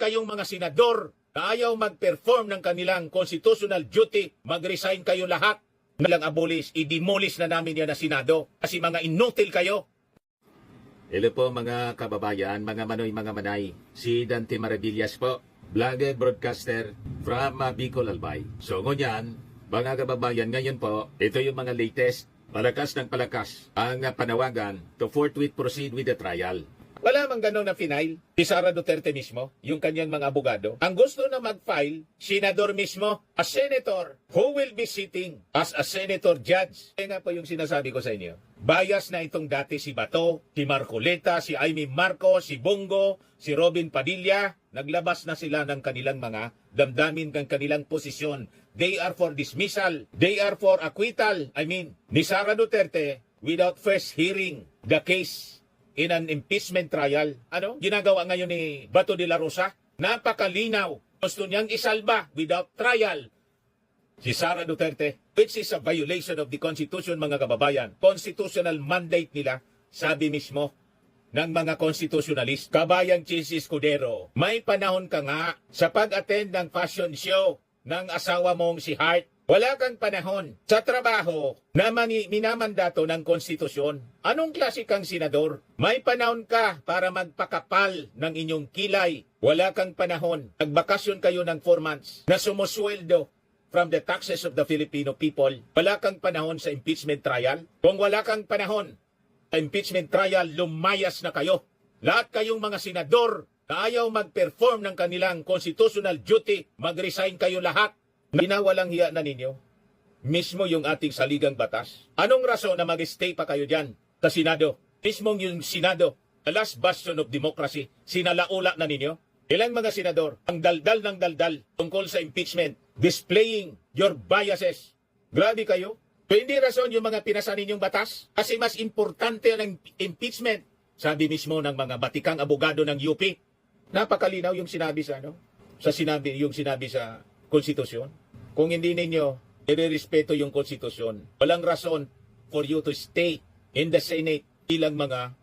kayong mga senador na ayaw mag-perform ng kanilang constitutional duty, mag-resign kayo lahat. Nalang abolish, i-demolish na namin yan na Senado kasi mga inutil kayo. Hello po mga kababayan, mga manoy, mga manay. Si Dante Maravillas po, vlogger, broadcaster from Bicol, Albay. So ngunyan, mga kababayan, ngayon po, ito yung mga latest, palakas ng palakas, ang panawagan to forthwith proceed with the trial. Wala mang ganon na final. Si Sara Duterte mismo, yung kanyang mga abogado, ang gusto na mag-file, senador mismo, a senator who will be sitting as a senator judge. Kaya nga po yung sinasabi ko sa inyo. Bias na itong dati si Bato, si Marcoleta, si Amy Marcos, si Bongo, si Robin Padilla. Naglabas na sila ng kanilang mga damdamin ng kanilang posisyon. They are for dismissal. They are for acquittal. Ni Sara Duterte without first hearing the case in an impeachment trial. Ano? Ginagawa ngayon ni Bato de la Rosa? Napakalinaw. Gusto niyang isalba without trial si Sara Duterte, which is a violation of the Constitution, mga kababayan. Constitutional mandate nila, sabi mismo ng mga constitutionalist. Kabayang Chis Escudero, may panahon ka nga sa pag-attend ng fashion show ng asawa mong si Hart. Wala kang panahon sa trabaho na minamandato ng konstitusyon. Anong klase kang senador? May panahon ka para magpakapal ng inyong kilay. Wala kang panahon. Nagbakasyon kayo ng 4 months na sumusweldo from the taxes of the Filipino people. Wala kang panahon sa impeachment trial. Kung wala kang panahon sa impeachment trial, lumayas na kayo. Lahat kayong mga senador na ayaw mag-perform ng kanilang constitutional duty, mag-resign kayo lahat. Ginawalang hiya na ninyo, mismo yung ating saligang batas. Anong rason na mag-stay pa kayo dyan sa Senado? Mismong yung Senado, the last bastion of democracy, sinalaula na ninyo. Ilang mga senador, ang daldal ng daldal tungkol sa impeachment, displaying your biases. Grabe kayo. So hindi rason yung mga pinasa ninyong batas, kasi mas importante ang impeachment. Sabi mismo ng mga batikang abogado ng UP. Napakalinaw yung sinabi sa sinabi sa konstitusyon. Kung hindi ninyo irerespeto yung konstitusyon, walang rason for you to stay in the Senate bilang mga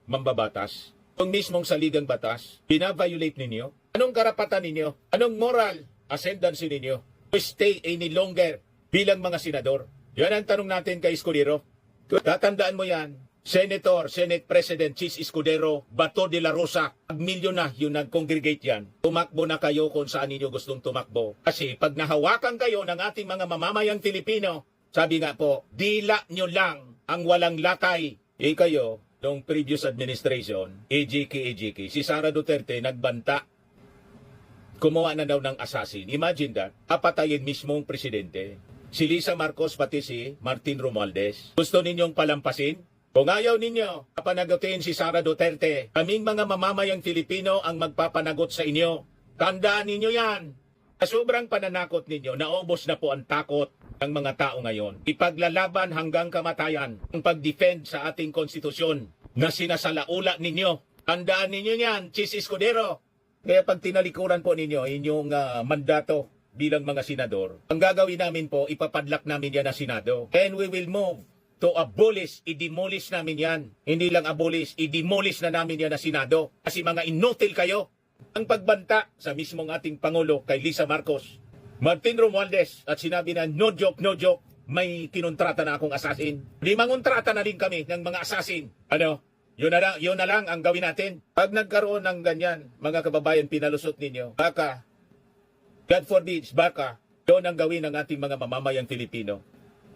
mambabatas. Kung mismong saligang batas, binaviolate ninyo, anong karapatan ninyo? Anong moral ascendancy ninyo to stay any longer bilang mga senador? Yan ang tanong natin kay Escudero. Tatandaan mo yan, Senator, Senate President Chis Escudero, Bato de la Rosa, milyon na yung nag-congregate yan. Tumakbo na kayo kung saan ninyo gustong tumakbo. Kasi pag nahawakan kayo ng ating mga mamamayang Filipino, sabi nga po, dila nyo lang ang walang latay. Kayo, noong previous administration, AJK, si Sara Duterte nagbanta. Kumuha na daw ng assassin. Imagine that, apatayin mismong presidente. Si Lisa Marcos pati si Martin Romualdez. Gusto ninyong palampasin? Kung ayaw ninyo, papanagutin si Sara Duterte, kaming mga mamamayang Filipino ang magpapanagot sa inyo. Tandaan ninyo yan. Sa sobrang pananakot ninyo, naubos na po ang takot ng mga tao ngayon. Ipaglalaban hanggang kamatayan ang pag-defend sa ating konstitusyon na sinasalaula ninyo. Tandaan ninyo yan, Chis Escudero. Kaya pag tinalikuran po ninyo inyong mandato bilang mga senador, ang gagawin namin po, ipapadlak namin yan na Senado. And we will move to abolish, i-demolish namin yan. Hindi lang abolish, i-demolish na namin yan na Senado. Kasi mga inutil kayo. Ang pagbanta sa mismong ating Pangulo kay Lisa Marcos, Martin Romualdez, at sinabi na no joke, may kinontrata na akong assassin. Mangontrata na rin kami ng mga assassin. Ano? Yun na lang ang gawin natin. Pag nagkaroon ng ganyan, mga kababayan, pinalusot ninyo, baka, God forbid, baka, doon ang gawin ng ating mga mamamayang Filipino.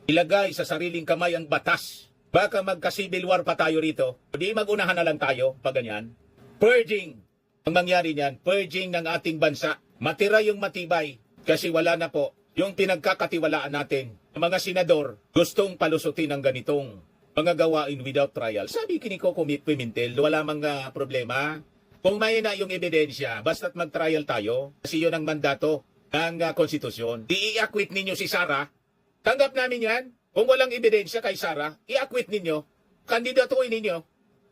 Ilagay sa sariling kamay ang batas. Baka magka-civil war pa tayo rito. Hindi magunahan na lang tayo pag ganyan. Purging. Ang mangyari niyan, purging ng ating bansa. Matira yung matibay kasi wala na po yung pinagkakatiwalaan natin. Ang mga senador gustong palusutin ng ganitong mga gawain without trial. Sabi kiniko Pimentel, wala mga problema. Kung may na yung ebidensya, basta't mag-trial tayo kasi yun ang mandato ng konstitusyon. I-acquit ninyo si Sara. Tanggap namin yan. Kung walang ebidensya kay Sara, i-acquit ninyo. Kandidatuin ninyo.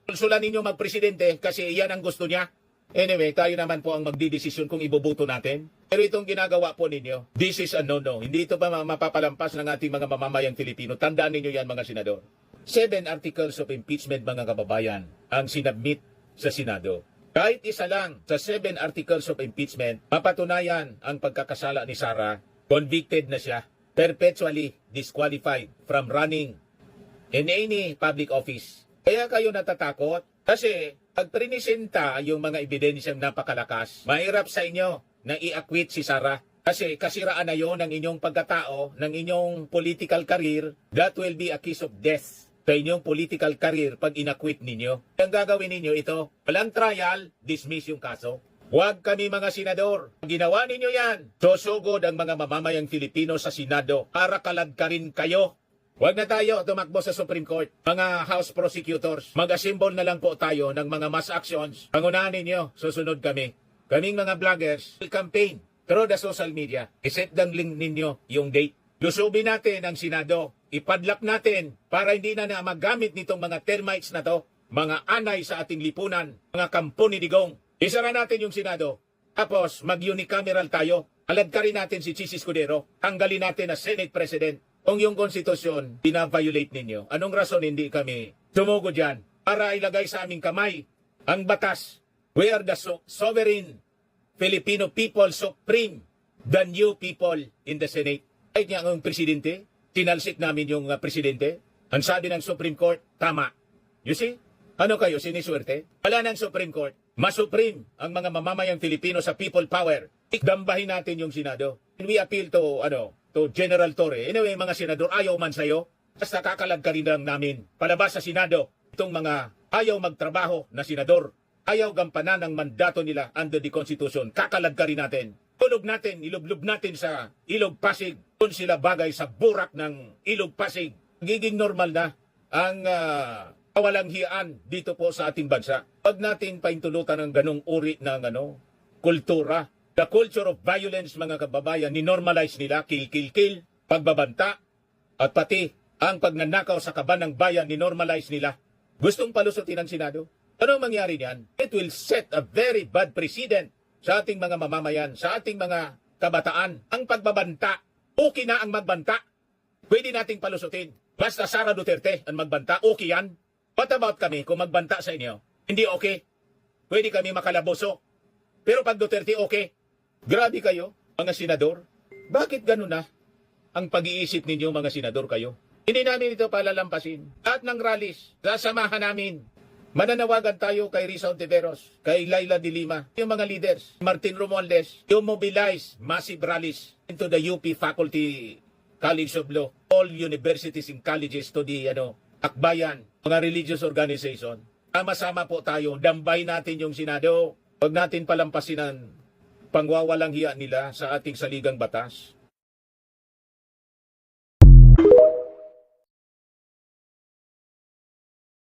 Konsulan ninyo magpresidente kasi yan ang gusto niya. Anyway, tayo naman po ang magdidesisyon kung iboboto natin. Pero itong ginagawa po ninyo, this is a no-no. Hindi ito pa mapapalampas ng ating mga mamamayang Filipino. Tandaan ninyo yan, mga senador. 7 articles of impeachment, mga kababayan, ang sinabmit sa Senado. Kahit isa lang sa 7 articles of impeachment, mapatunayan ang pagkakasala ni Sara, convicted na siya, perpetually disqualified from running in any public office. Kaya kayo natatakot kasi pag prinisenta yung mga ebidensyang napakalakas, mahirap sa inyo na i-acquit si Sara. Kasi kasiraan na yon ng inyong pagkatao, ng inyong political career, that will be a kiss of death sa inyong political career pag inakwit ninyo. Ang gagawin ninyo ito, walang trial, dismiss yung kaso. Huwag kami mga senador. Pag ginawa ninyo yan, susugod ang mga mamamayang Filipino sa Senado para kaladkarin kayo. Huwag na tayo tumakbo sa Supreme Court. Mga House prosecutors, mag-assemble na lang po tayo ng mga mass actions. Pangunahan ninyo, susunod kami. Kaming mga vloggers, will campaign through the social media. Iset ang link ninyo yung date. Lusubin natin ang Senado. Ipadlak natin para hindi na magamit nitong mga termites na to, mga anay sa ating lipunan, mga kampo ni Digong. Isara natin yung Senado. Tapos mag-unicameral tayo. Aladkarin natin si Chis Escudero. Tanggalin natin na Senate President. Kung yung konstitusyon bina-violate ninyo, anong rason hindi kami tumugo dyan para ilagay sa aming kamay ang batas? We are the sovereign Filipino people supreme than you people in the Senate. Ay niya ang presidente, tinalsik namin yung presidente. Ang sabi ng Supreme Court, tama. You see? Ano kayo, siniswerte? Wala ng Supreme Court. Mas-supreme ang mga mamamayang Filipino sa people power. Ikdambahin natin yung Senado. And we appeal to General Torre. Anyway, mga senador, ayaw man sa'yo. Basta kakalagkarin lang namin. Palabas sa Senado, itong mga ayaw magtrabaho na senador. Ayaw gampanan ang mandato nila under the Constitution. Kakalagkarin natin. Tulog natin, ilublob natin sa Ilog Pasig. Kung sila bagay sa burak ng Ilog Pasig. Giging normal na ang kawalang hiyaan dito po sa ating bansa. Huwag natin paintulutan ng ganong uri ng kultura. The culture of violence, mga kababayan, ni-normalize nila, kill, pagbabanta, at pati ang pagnanakaw sa kaban ng bayan, ni-normalize nila. Gustong palusutin ang Senado? Ano mangyari niyan? It will set a very bad precedent sa ating mga mamamayan, sa ating mga kabataan. Ang pagbabanta, okay na ang magbanta. Pwede nating palusutin. Basta Sara Duterte ang magbanta, okay yan. What about kami kung magbanta sa inyo? Hindi okay. Pwede kami makalaboso. Pero pag Duterte okay, grabe kayo, mga senador. Bakit ganun na ang pag-iisip ninyo, mga senador kayo? Hindi namin ito palalampasin. At ng rallies, sasamahan namin. Mananawagan tayo kay Risa Ontiveros, kay Laila de Lima, yung mga leaders, Martin Romualdez, to mobilize massive rallies into the UP Faculty College of Law, all universities and colleges to the akbayan, mga religious organization. Sama-sama po tayo, dambay natin yung Senado. Huwag natin palampasin ang pangwawalang hiya nila sa ating saligang batas.